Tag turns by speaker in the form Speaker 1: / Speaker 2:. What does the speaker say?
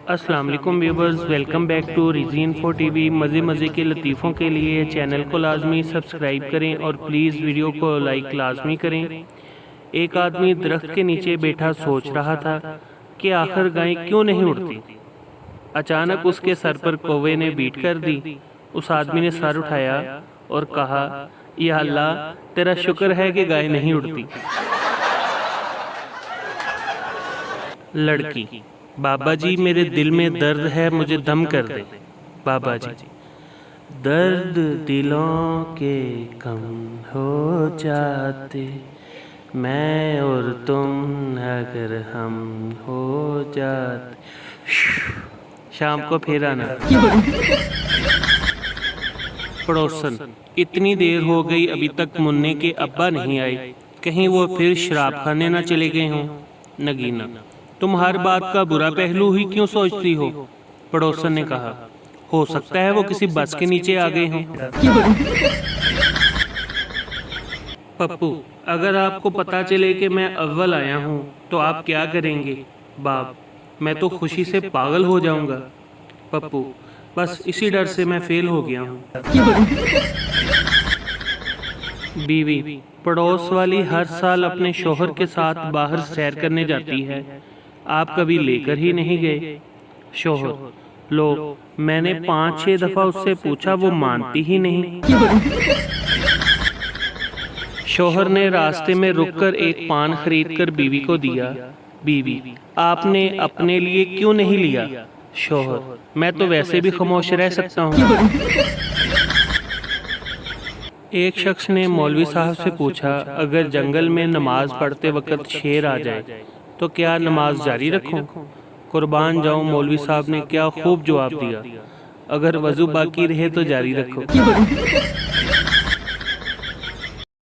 Speaker 1: अस्सलाम वालेकुम viewers, welcome back to रिज़ीन फॉर टीवी। मज़े के लतीफ़ों के लिए चैनल को लाजमी सब्सक्राइब करें और प्लीज़ वीडियो को लाइक लाजमी करें। एक आदमी दरख्त के नीचे बैठा सोच रहा था कि आखिर गाय क्यों नहीं उड़ती। अचानक उसके सर पर कौवे ने बीट कर दी। उस आदमी ने सर उठाया और कहा, या अल्लाह, तेरा शुक्र है कि गाय नहीं उड़ती। लड़की: बाबा जी, मेरे दिल में दर्द है, मुझे दम कर दे। बाबा जी: दर्द दिलों के कम हो जाते, मैं और तुम अगर हम हो जाते। शाम को फिर आना। पड़ोसन: इतनी देर हो गई, अभी तक मुन्ने के अब्बा नहीं आए, कहीं वो फिर शराब खाने ना चले गए हों। नगीना: तुम हर बात का बुरा पहलू ही क्यों सोचती हो? पड़ोसन ने कहा, हो सकता है वो किसी बस के नीचे आ गए हों। पप्पू: अगर आपको पता चले कि मैं अव्वल आया हूँ तो आप क्या करेंगे? बाप: मैं तो खुशी से पागल हो जाऊंगा। पप्पू: बस इसी डर से मैं फेल हो गया हूँ। बीवी: पड़ोस वाली हर साल अपने शोहर के साथ बाहर सैर करने जाती है, आप कभी लेकर ही नहीं गए। शोहर: लो, मैंने 5-6 दफा उससे पूछा, वो मानती ही नहीं। शोहर ने रास्ते में रुककर एक पान खरीदकर बीवी को दिया। बीवी: आपने अपने लिए क्यों नहीं लिया? शोहर: मैं तो वैसे भी खामोश रह सकता हूँ। एक शख्स ने मौलवी साहब से पूछा, अगर जंगल में नमाज पढ़ते वक्त शेर आ जाए तो क्या नमाज जारी रखूं? कुर्बान जाऊं, मौलवी साहब ने क्या खूब जवाब दिया, अगर वजू बाकी रहे तो जारी रखो।